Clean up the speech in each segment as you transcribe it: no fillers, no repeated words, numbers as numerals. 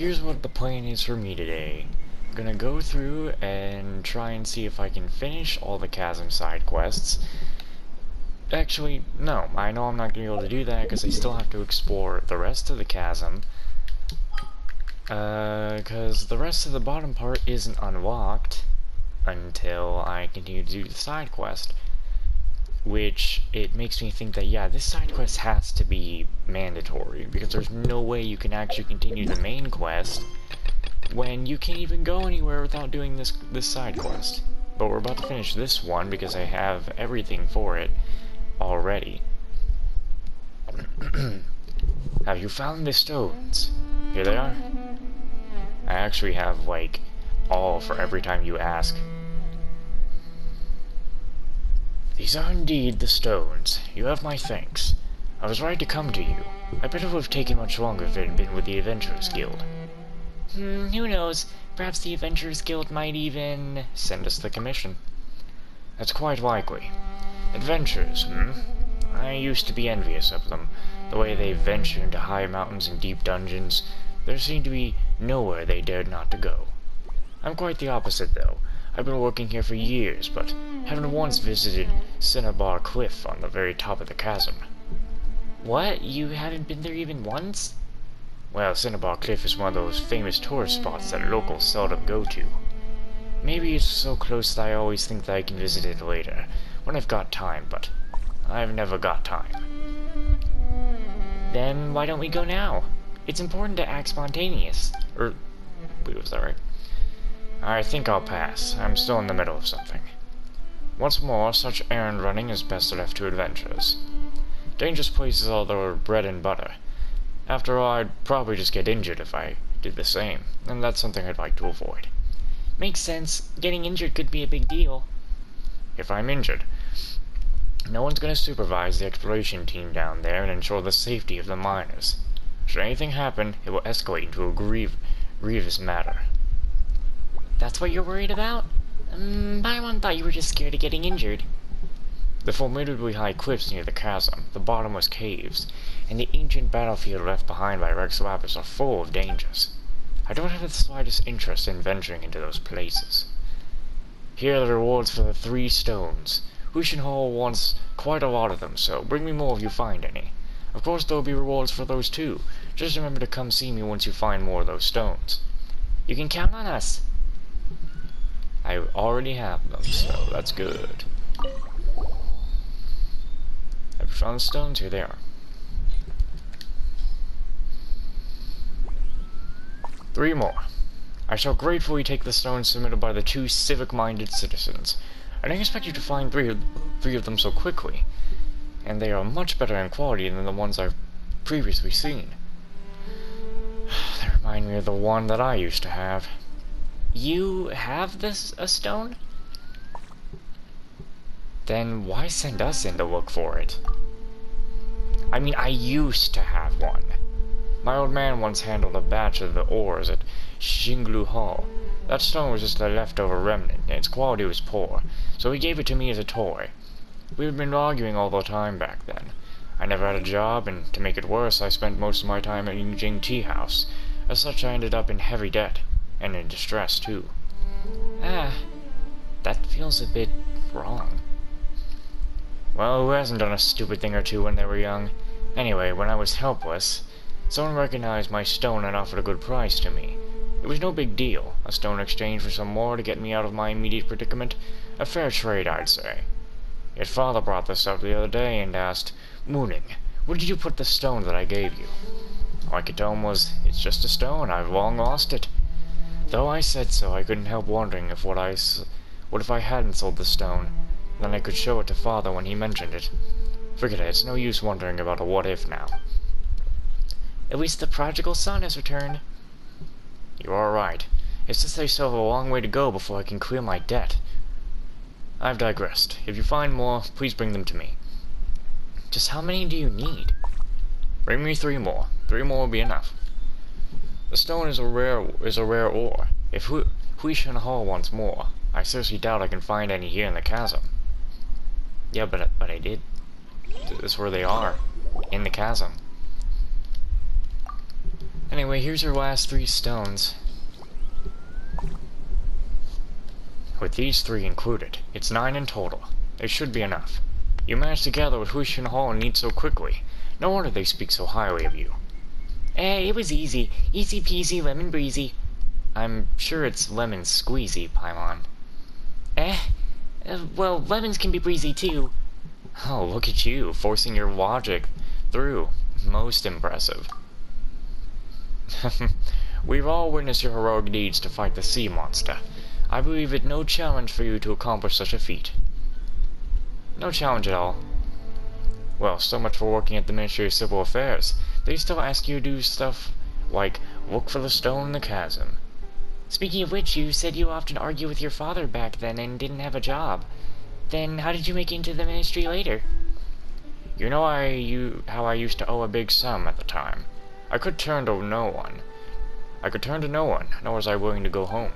here's what the plan is for me today. I'm gonna go through and try and see if I can finish all the chasm side quests. Actually, no, I know I'm not gonna be able to do that because I still have to explore the rest of the chasm. Because the rest of the bottom part isn't unlocked until I continue to do the side quest. Which, it makes me think that, yeah, this side quest has to be mandatory, because there's no way you can actually continue the main quest when you can't even go anywhere without doing this side quest. But we're about to finish this one because I have everything for it already. Have you found the stones? Here they are. I actually have, like, all for every time you ask. These are indeed the stones. You have my thanks. I was right to come to you. I bet it would have taken much longer if it had been with the Adventurers Guild. Who knows? Perhaps the Adventurers Guild might even send us the commission. That's quite likely. Adventurers, I used to be envious of them. The way they venture into high mountains and deep dungeons. There seemed to be nowhere they dared not to go. I'm quite the opposite, though. I've been working here for years, but haven't once visited Cinnabar Cliff on the very top of the chasm. What? You haven't been there even once? Well, Cinnabar Cliff is one of those famous tourist spots that locals seldom go to. Maybe it's so close that I always think that I can visit it later, when I've got time, but I've never got time. Then why don't we go now? It's important to act spontaneous. Wait, was that right? I think I'll pass. I'm still in the middle of something. Once more, such errand running is best left to adventurers. Dangerous places are their bread and butter. After all, I'd probably just get injured if I did the same, and that's something I'd like to avoid. Makes sense. Getting injured could be a big deal. If I'm injured, no one's going to supervise the exploration team down there and ensure the safety of the miners. Should anything happen, it will escalate into a grievous matter. That's what you're worried about? Byron thought you were just scared of getting injured. The formidably high cliffs near the chasm, the bottomless caves, and the ancient battlefield left behind by Rex Lapis are full of dangers. I don't have the slightest interest in venturing into those places. Here are the rewards for the 3 stones. Hushin Hall wants quite a lot of them, so bring me more if you find any. Of course there'll be rewards for those too. Just remember to come see me once you find more of those stones. You can count on us. I already have them, so that's good. Have you found the stones? Here they are. 3 more. I shall gratefully take the stones submitted by the 2 civic-minded citizens. I didn't expect you to find three of them so quickly, and they are much better in quality than the ones I've previously seen. They remind me of the one that I used to have. You have a stone? Then why send us in to look for it? I mean, I used to have one. My old man once handled a batch of the ores at Shinglu Hall. That stone was just a leftover remnant, and its quality was poor, so he gave it to me as a toy. We had been arguing all the time back then. I never had a job, and to make it worse, I spent most of my time at Yingjing Tea House. As such, I ended up in heavy debt. And in distress, too. That feels a bit wrong. Well, who hasn't done a stupid thing or two when they were young? Anyway, when I was helpless, someone recognized my stone and offered a good price to me. It was no big deal. A stone exchange for some more to get me out of my immediate predicament. A fair trade, I'd say. Yet father brought this up the other day and asked, Mooning, where did you put the stone that I gave you? All I could tell him was, it's just a stone, I've long lost it. Though I said so, I couldn't help wondering what if I hadn't sold the stone. Then I could show it to father when he mentioned it. Forget it, it's no use wondering about a what-if now. At least the prodigal son has returned. You are right. It's just I still have a long way to go before I can clear my debt. I've digressed. If you find more, please bring them to me. Just how many do you need? Bring me 3 more. 3 more will be enough. The stone is a rare ore. If Huishan Hall wants more, I seriously doubt I can find any here in the chasm. Yeah, but I did. That's where they are. In the chasm. Anyway, here's your last 3 stones. With these 3 included, it's 9 in total. It should be enough. You managed to gather what Huishin Hall needs so quickly. No wonder they speak so highly of you. It was easy. Easy peasy, lemon breezy. I'm sure it's lemon squeezy, Paimon. Well, lemons can be breezy too. Oh, look at you, forcing your logic through. Most impressive. We've all witnessed your heroic deeds to fight the sea monster. I believe it no challenge for you to accomplish such a feat. No challenge at all. Well, so much for working at the Ministry of Civil Affairs. They still ask you to do stuff like look for the stone in the chasm. Speaking of which, you said you often argue with your father back then and didn't have a job. Then how did you make it into the ministry later? You know how I used to owe a big sum at the time. I could turn to no one, nor was I willing to go home.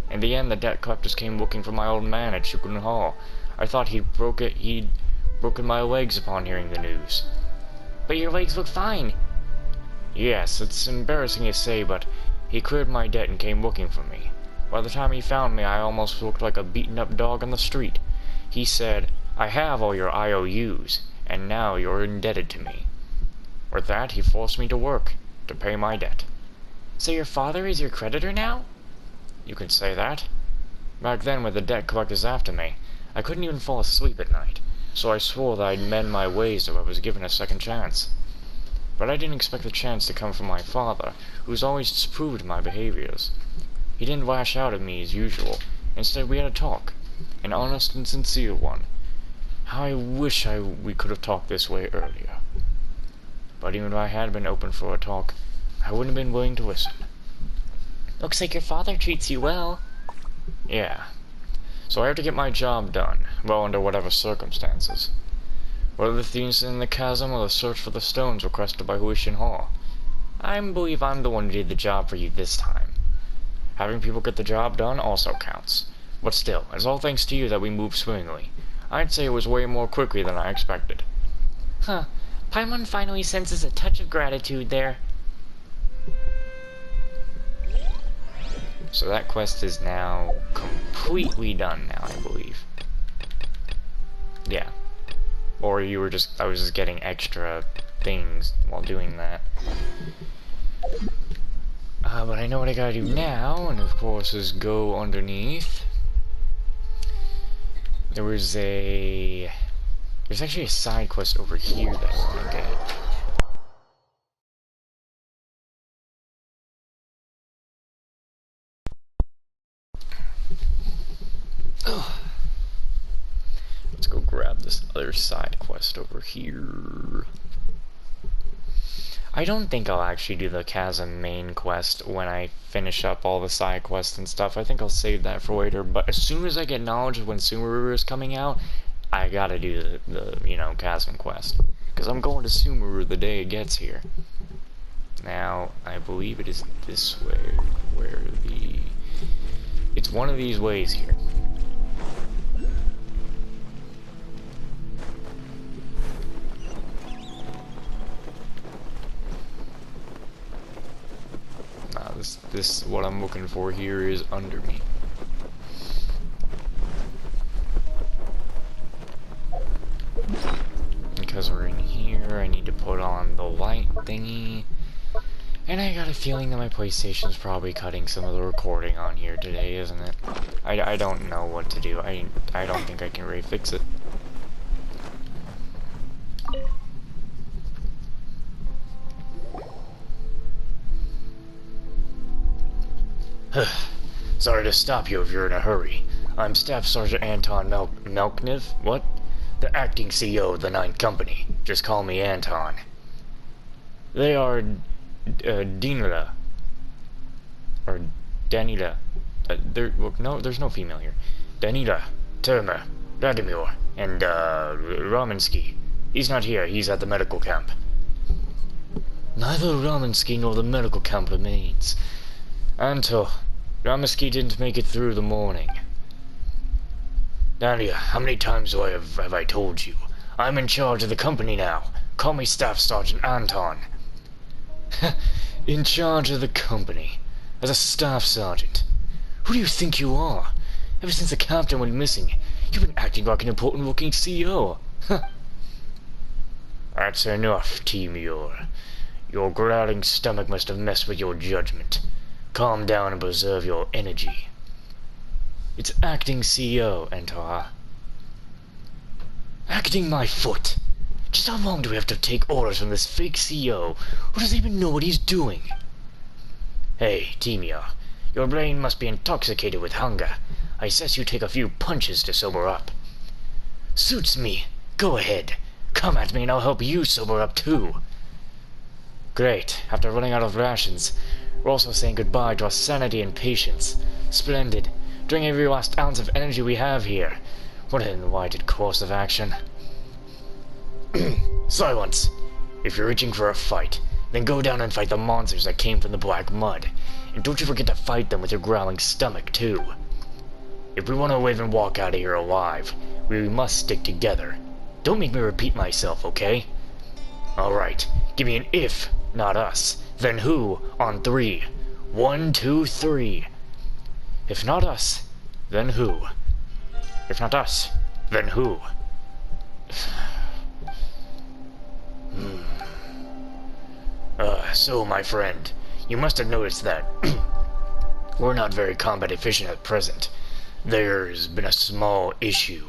In the end, the debt collectors came looking for my old man at Shukun Hall. I thought he'd broken my legs upon hearing the news. But your legs look fine. Yes, it's embarrassing to say, but he cleared my debt and came looking for me. By the time he found me, I almost looked like a beaten-up dog on the street. He said, "I have all your IOUs, and now you're indebted to me." With that, he forced me to work, to pay my debt. So your father is your creditor now? You could say that. Back then, with the debt collectors after me, I couldn't even fall asleep at night, so I swore that I'd mend my ways if I was given a second chance. But I didn't expect the chance to come from my father, who's always disapproved my behaviors. He didn't lash out at me as usual. Instead, we had a talk. An honest and sincere one. How I wish we could have talked this way earlier. But even if I had been open for a talk, I wouldn't have been willing to listen. Looks like your father treats you well. Yeah. So I have to get my job done, well under whatever circumstances. Whether the thieves in the chasm or the search for the stones requested by Huishin Hall. I believe I'm the one who did the job for you this time. Having people get the job done also counts. But still, it's all thanks to you that we moved swimmingly. I'd say it was way more quickly than I expected. Huh. Paimon finally senses a touch of gratitude there. So that quest is now completely done now, I believe. Yeah. Or I was just getting extra things while doing that. But I know what I gotta do now, and of course is go underneath. There's actually a side quest over here that I wanna get. Let's go grab this other side quest over here. I don't think I'll actually do the chasm main quest when I finish up all the side quests and stuff. I think I'll save that for later, but as soon as I get knowledge of when Sumeru is coming out, I gotta do the chasm quest. Because I'm going to Sumeru the day it gets here. Now, I believe it is this way, it's one of these ways here. This what I'm looking for here is under me. Because we're in here, I need to put on the light thingy. And I got a feeling that my PlayStation's probably cutting some of the recording on here today, isn't it? I don't know what to do. I don't think I can really fix it. Sorry to stop you if you're in a hurry. I'm Staff Sergeant Anton Melkniv. What? The acting CEO of the Ninth Company. Just call me Anton. They are Dinila. Or Danila. No, there's no female here. Danila, Terma, Vladimir, and Raminsky. He's not here, he's at the medical camp. Neither Raminsky nor the medical camp remains. Anto, Raminsky didn't make it through the morning. Nadia, how many times have I told you? I'm in charge of the company now. Call me Staff Sergeant Anton. In charge of the company, as a staff sergeant. Who do you think you are? Ever since the captain went missing, you've been acting like an important-looking CEO. That's enough, Timur. Your growling stomach must have messed with your judgment. Calm down and preserve your energy. It's acting CEO, Entar. Acting my foot! Just how long do we have to take orders from this fake CEO who doesn't even know what he's doing? Hey, Timur, your brain must be intoxicated with hunger. I suggest you take a few punches to sober up. Suits me. Go ahead. Come at me and I'll help you sober up too. Great. After running out of rations, we're also saying goodbye to our sanity and patience. Splendid. Drink every last ounce of energy we have here. What an invited course of action. Silence! If you're reaching for a fight, then go down and fight the monsters that came from the black mud. And don't you forget to fight them with your growling stomach, too. If we want to live and walk out of here alive, we must stick together. Don't make me repeat myself, okay? Alright, give me an if, not us. Then who, on 3. 1, 2, 3. If not us, then who? If not us, then who? So, my friend, you must have noticed that we're not very combat efficient at present. There's been a small issue.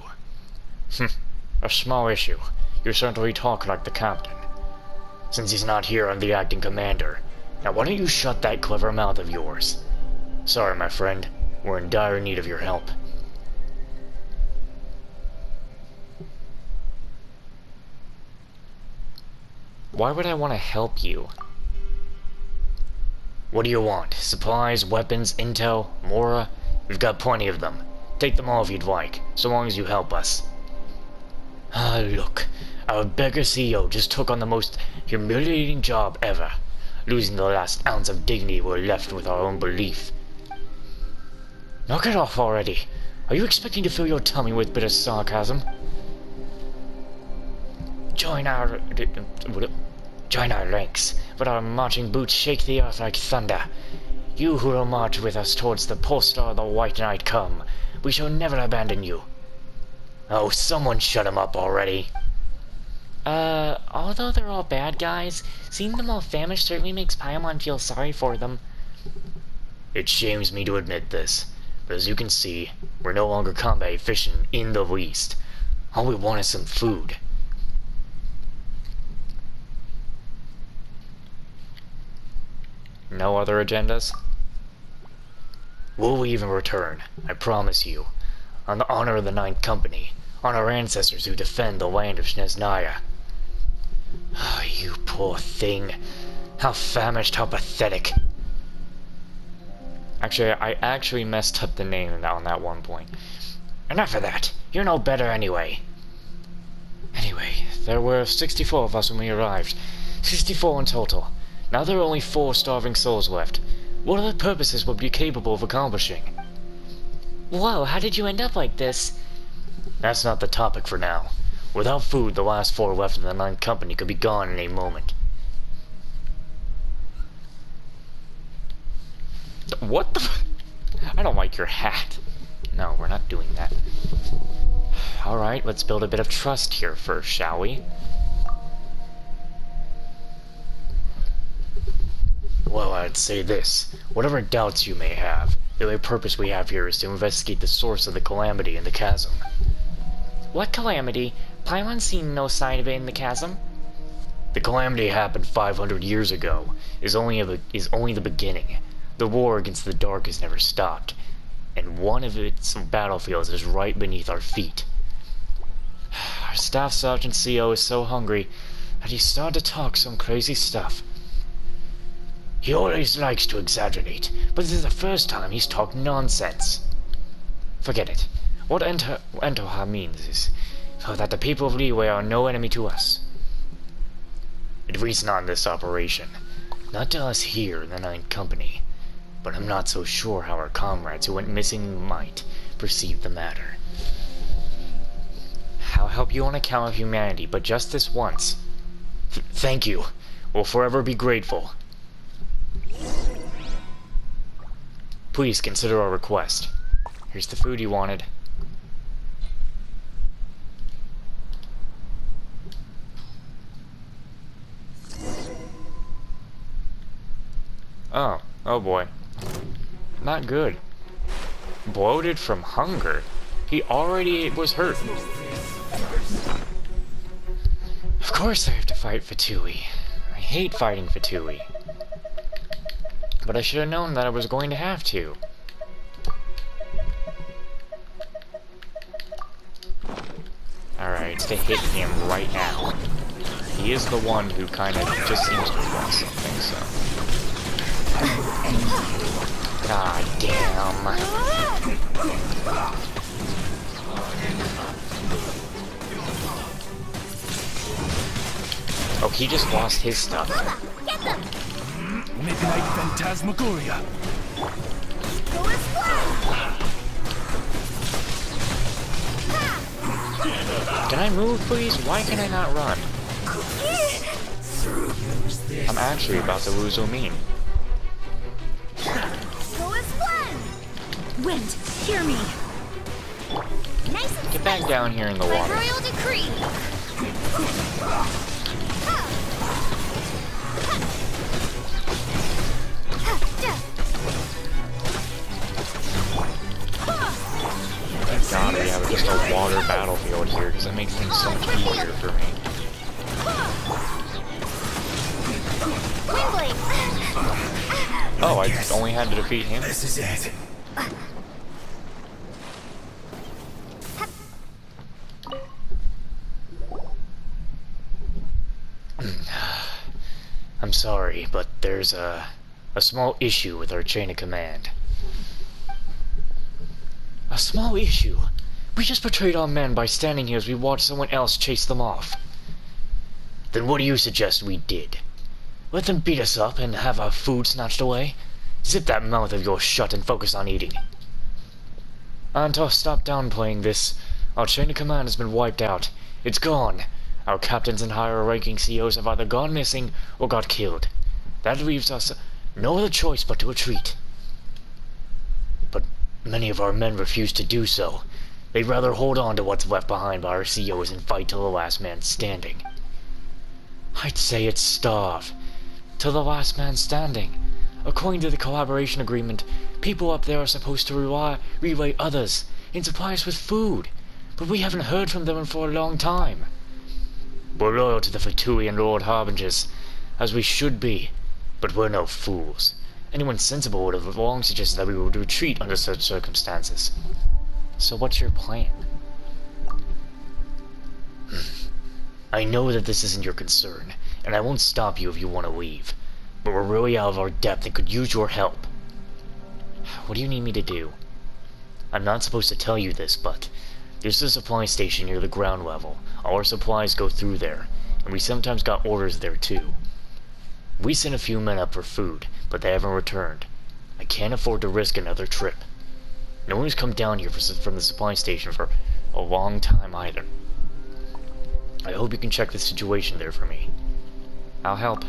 A small issue? You're certainly talking like the captain. Since he's not here, I'm the acting commander. Now why don't you shut that clever mouth of yours? Sorry, my friend. We're in dire need of your help. Why would I want to help you? What do you want? Supplies, weapons, intel, Mora? We've got plenty of them. Take them all if you'd like, so long as you help us. Look. Our beggar CEO just took on the most humiliating job ever, losing the last ounce of dignity we're left with our own belief. Knock it off already. Are you expecting to fill your tummy with bitter sarcasm? Join our ranks, but our marching boots shake the earth like thunder. You who will march with us towards the pole star of the white knight come. We shall never abandon you. Oh, someone shut him up already. Although they're all bad guys, seeing them all famished certainly makes Paimon feel sorry for them. It shames me to admit this, but as you can see, we're no longer combat efficient in the least. All we want is some food. No other agendas? We'll even return, I promise you, on the honor of the Ninth Company, on our ancestors who defend the land of Snezhnaya. Oh, you poor thing. How famished, how pathetic. Actually, I actually messed up the name on that one point. Enough of that. You're no better anyway. Anyway, there were 64 of us when we arrived. 64 in total. Now there are only 4 starving souls left. What other purposes would be capable of accomplishing? Whoa, how did you end up like this? That's not the topic for now. Without food, the last 4 left in the Ninth Company could be gone in a moment. What the I don't like your hat. No, we're not doing that. Alright, let's build a bit of trust here first, shall we? Well, I'd say this. Whatever doubts you may have, the only purpose we have here is to investigate the source of the calamity in the chasm. What calamity? Paimon's seen no sign of it in the chasm. The calamity happened 500 years ago, is only the beginning. The war against the dark has never stopped, and one of its battlefields is right beneath our feet. Our Staff Sergeant CO is so hungry that he started to talk some crazy stuff. He always likes to exaggerate, but this is the first time he's talked nonsense. Forget it. What Entoha means is that the people of Liyue are no enemy to us. At least not in this operation. Not to us here in the Ninth Company. But I'm not so sure how our comrades who went missing might perceive the matter. I'll help you on account of humanity, but just this once. Thank you. We'll forever be grateful. Please consider our request. Here's the food you wanted. Oh boy. Not good. Bloated from hunger? He already was hurt. Of course I have to fight Fatui. I hate fighting Fatui. But I should have known that I was going to have to. Alright, to hit him right now. He is the one who kind of just seems to want something, so... God damn. Oh, he just lost his stuff. Midnight Phantasmagoria. Can I move, please? Why can I not run? I'm actually about to lose Omin. Wind, hear me. Nice and Get back down here in the by water. royal decree. Thank God we have just a water battlefield here, because that makes things so much easier for me. Windblade. Oh, I only had to defeat him? This is it. I'm sorry, but there's a small issue with our chain of command. A small issue? We just betrayed our men by standing here as we watched someone else chase them off. Then what do you suggest we did? Let them beat us up and have our food snatched away? Zip that mouth of yours shut and focus on eating. Antos, stop downplaying this. Our chain of command has been wiped out. It's gone. Our captains and higher-ranking CEOs have either gone missing or got killed. That leaves us no other choice but to retreat. But many of our men refuse to do so. They'd rather hold on to what's left behind by our CEOs and fight till the last man standing. I'd say it's starve. Till the last man standing. According to the collaboration agreement, people up there are supposed to relay others and supply us with food. But we haven't heard from them for a long time. We're loyal to the Fatui and Lord Harbingers, as we should be, but we're no fools. Anyone sensible would have long suggested that we would retreat under such circumstances. So what's your plan? I know that this isn't your concern, and I won't stop you if you want to leave, but we're really out of our depth and could use your help. What do you need me to do? I'm not supposed to tell you this, but there's a supply station near the ground level. All our supplies go through there, and we sometimes got orders there too. We sent a few men up for food, but they haven't returned. I can't afford to risk another trip. No one's come down here from the supply station for a long time either. I hope you can check the situation there for me. I'll help.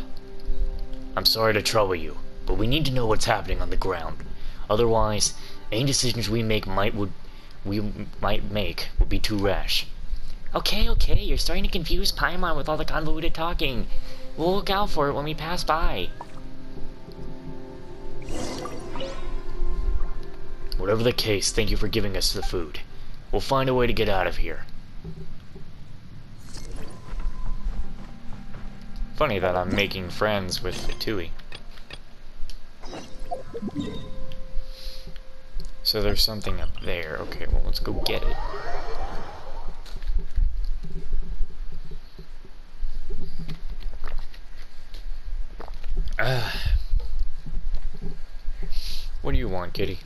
I'm sorry to trouble you, but we need to know what's happening on the ground. Otherwise, any decisions we might make would be too rash. Okay, you're starting to confuse Paimon with all the convoluted talking. We'll look out for it when we pass by. Whatever the case, thank you for giving us the food. We'll find a way to get out of here. Funny that I'm making friends with Fatui. So there's something up there. Okay, well, let's go get it. What do you want, kitty?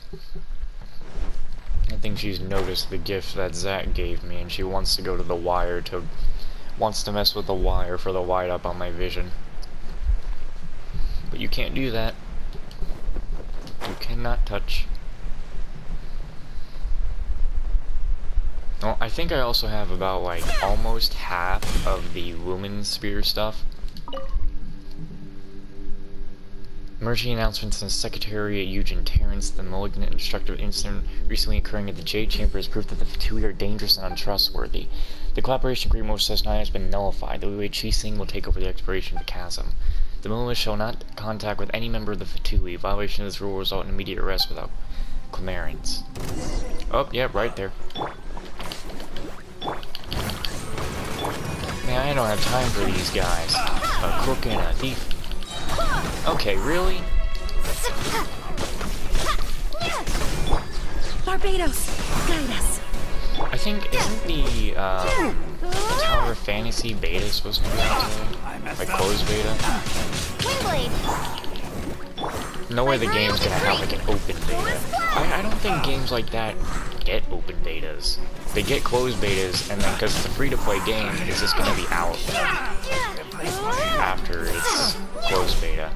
I think she's noticed the gift that Zach gave me, and she wants to go to the wire wants to mess with the wire for the light up on my vision. But you can't do that. You cannot touch. Well, I think I also have about, like, almost half of the Lumen Sphere stuff. Emerging announcements in Secretary Eugen Terrence, the malignant and destructive incident recently occurring at the Jade Chamber is proof that the Fatui are dangerous and untrustworthy. The collaboration agreement with Cessna has been nullified. The Wei Chi Sing will take over the exploration of the chasm. The militia shall not contact with any member of the Fatui. Violation of this rule will result in immediate arrest without clearance. Oh, yeah, right there. Man, I don't have time for these guys. A crook and a thief. Okay, really? Barbados, guide us. I think, isn't the Tower of Fantasy beta supposed to be out today? Like closed beta? Windblade. No way the game's gonna have like an open beta. I don't think games like that get open betas. They get closed betas, and then because it's a free-to-play game, it's just gonna be out after it's closed beta.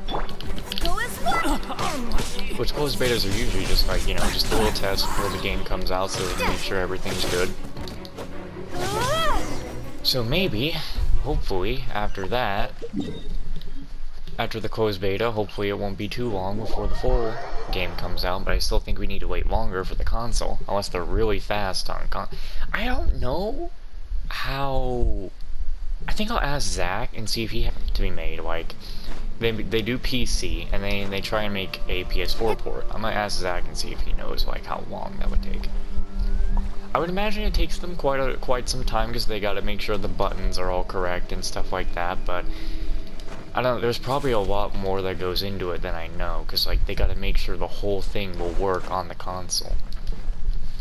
Go as one. Which closed betas are usually just like, you know, just a little test before the game comes out so they can make sure everything's good. So maybe, hopefully, after that, after the closed beta, hopefully it won't be too long before the full game comes out, but I still think we need to wait longer for the console, unless they're really fast on I don't know how... I think I'll ask Zach and see if he has to be made, like, they do PC, and they try and make a PS4 port. I'm gonna ask Zach and see if he knows, like, how long that would take. I would imagine it takes them quite some time, because they gotta make sure the buttons are all correct and stuff like that, but I don't know, there's probably a lot more that goes into it than I know, because, like, they gotta make sure the whole thing will work on the console.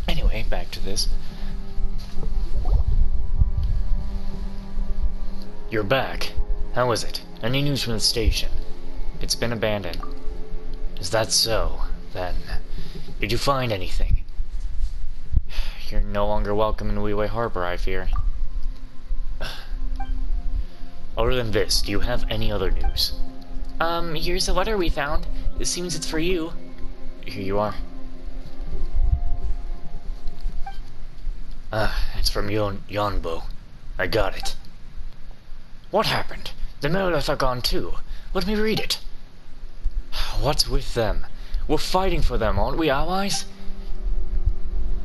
Anyway, back to this. You're back. How is it? Any news from the station? It's been abandoned. Is that so? Then, did you find anything? You're no longer welcome in Wee Harbor, I fear. Other than this, do you have any other news? Here's a letter we found. It seems it's for you. Here you are. It's from Yonbo. I got it. What happened? The Meredith are gone too. Let me read it. What's with them? We're fighting for them, aren't we, allies?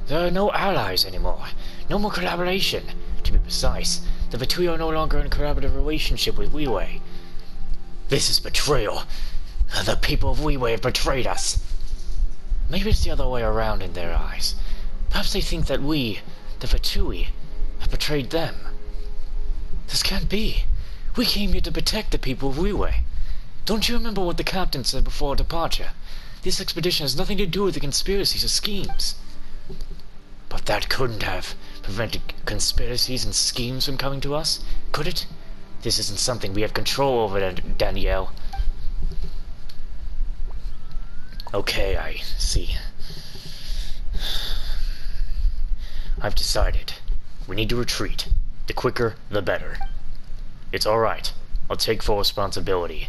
There are no allies anymore. No more collaboration. To be precise, the Fatui are no longer in a collaborative relationship with Wee. This is betrayal. The people of Wee have betrayed us. Maybe it's the other way around in their eyes. Perhaps they think that we, the Fatui, have betrayed them. This can't be. We came here to protect the people of Wee. Don't you remember what the captain said before our departure? This expedition has nothing to do with the conspiracies or schemes. But that couldn't have prevented conspiracies and schemes from coming to us, could it? This isn't something we have control over, Danielle. Okay, I see. I've decided. We need to retreat. The quicker, the better. It's alright. I'll take full responsibility.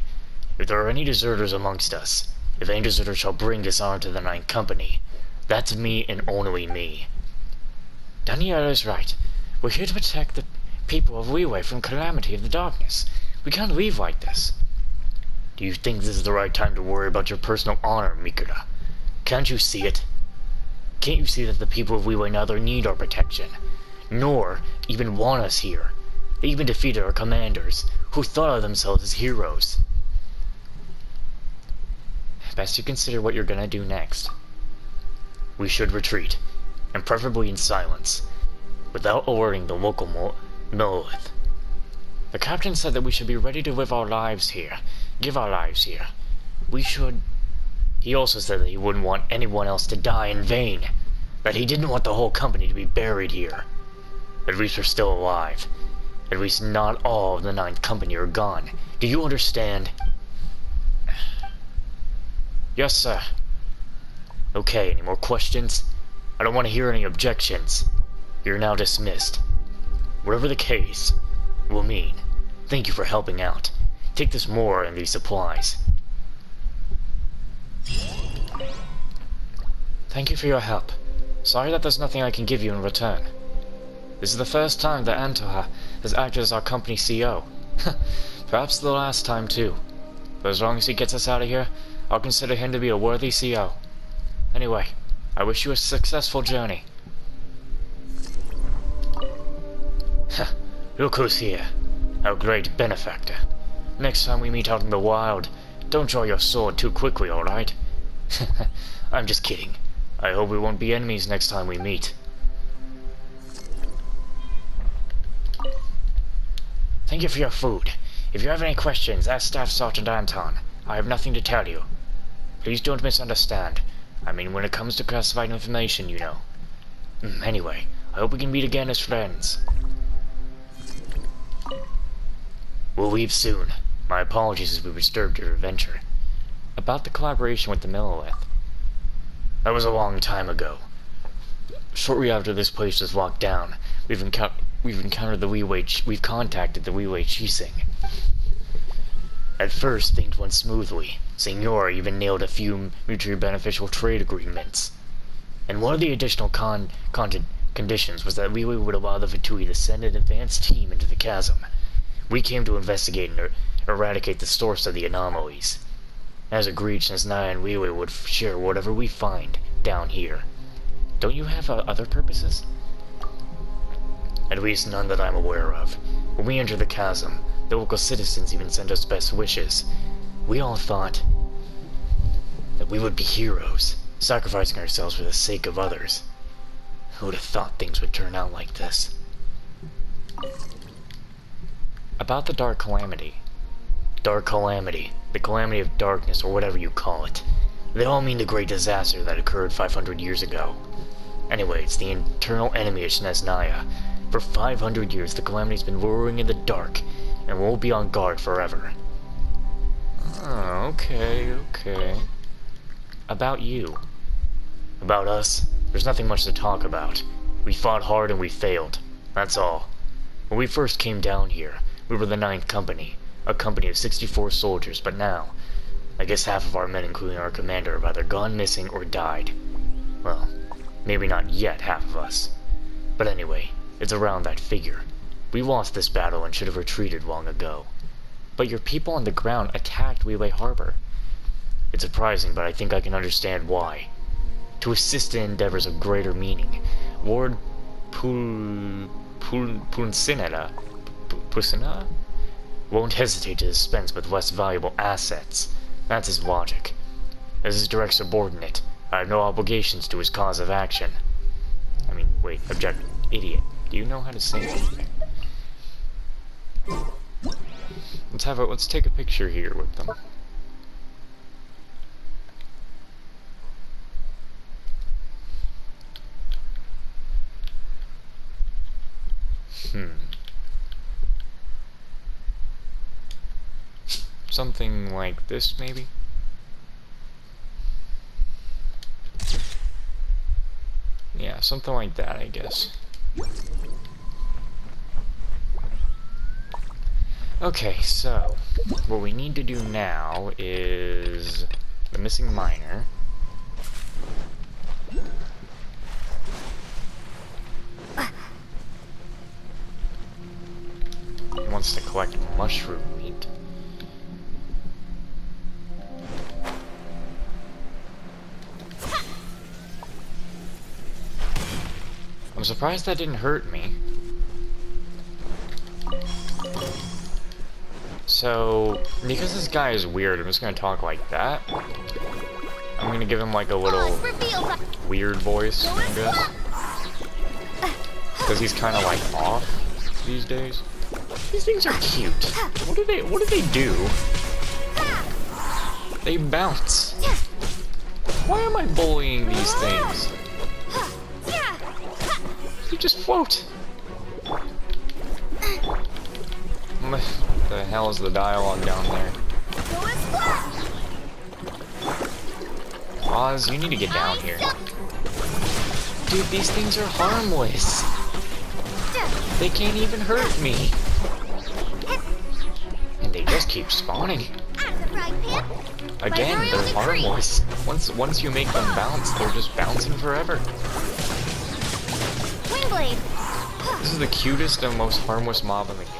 If there are any deserters amongst us, if any deserter shall bring dishonor to the Ninth Company, that's me and only me. Daniela is right. We're here to protect the people of Wee from calamity of the darkness. We can't leave like this. Do you think this is the right time to worry about your personal honor, Mikura? Can't you see it? Can't you see that the people of Wee neither need our protection, nor even want us here? They even defeated our commanders, who thought of themselves as heroes. Best you consider what you're gonna do next. We should retreat, and preferably in silence, without alerting the local Millith. The captain said that we should be ready to live our lives here, give our lives here. We should... He also said that he wouldn't want anyone else to die in vain, that he didn't want the whole company to be buried here. At least we're still alive. At least not all of the Ninth Company are gone. Do you understand? Yes, sir. Okay, any more questions? I don't want to hear any objections. You're now dismissed. Whatever the case will mean, thank you for helping out. Take this more and these supplies. Thank you for your help. Sorry that there's nothing I can give you in return. This is the first time that Antoha has acted as our company CEO. Perhaps the last time too. But as long as he gets us out of here, I'll consider him to be a worthy CO. Anyway, I wish you a successful journey. Look who's here. Our great benefactor. Next time we meet out in the wild, don't draw your sword too quickly, alright? I'm just kidding. I hope we won't be enemies next time we meet. Thank you for your food. If you have any questions, ask Staff Sergeant Anton. I have nothing to tell you. Please don't misunderstand. I mean, when it comes to classified information, you know. Anyway, I hope we can meet again as friends. We'll leave soon. My apologies if we disturbed your adventure. About the collaboration with the Millilith. That was a long time ago. Shortly after this place was locked down, we've contacted the Weiwei Chising. At first, things went smoothly. Senor even nailed a few mutually beneficial trade agreements. And one of the additional conditions was that Weiwei would allow the Fatui to send an advanced team into the chasm. We came to investigate and eradicate the source of the anomalies. As agreed, since Naya and Weiwei would share whatever we find down here. Don't you have other purposes? At least none that I'm aware of. When we entered the chasm, the local citizens even sent us best wishes. We all thought that we would be heroes, sacrificing ourselves for the sake of others. Who would have thought things would turn out like this? About the Dark Calamity. Dark Calamity, the Calamity of Darkness, or whatever you call it. They all mean the great disaster that occurred 500 years ago. Anyway, it's the internal enemy of Naya. For 500 years, the Calamity's been luring in the dark, and we'll be on guard forever. Oh, okay. About you. About us? There's nothing much to talk about. We fought hard and we failed. That's all. When we first came down here, we were the 9th Company, a company of 64 soldiers, but now, I guess half of our men, including our commander, have either gone missing or died. Well, maybe not yet half of us. But anyway, it's around that figure. We lost this battle and should have retreated long ago. But your people on the ground attacked Weiwei Harbor. It's surprising, but I think I can understand why. To assist in endeavors of greater meaning, Lord Puncinella won't hesitate to dispense with less valuable assets. That's his logic. As his direct subordinate, I have no obligations to his cause of action. I mean, wait, object, idiot. Do you know how to say anything? Let's take a picture here with them. Something like this, maybe? Yeah, something like that, I guess. Okay, so what we need to do now is the missing miner. He wants to collect mushroom meat. I'm surprised that didn't hurt me. So, because this guy is weird, I'm just gonna talk like that. I'm gonna give him like a little weird voice, I guess. Because he's kinda like off these days. These things are cute. What do they do? They bounce. Why am I bullying these things? They just float. What the hell is the dialogue down there? Oz, you need to get down here. Dude, these things are harmless. They can't even hurt me. And they just keep spawning. Again, they're harmless. Once you make them bounce, they're just bouncing forever. This is the cutest and most harmless mob in the game.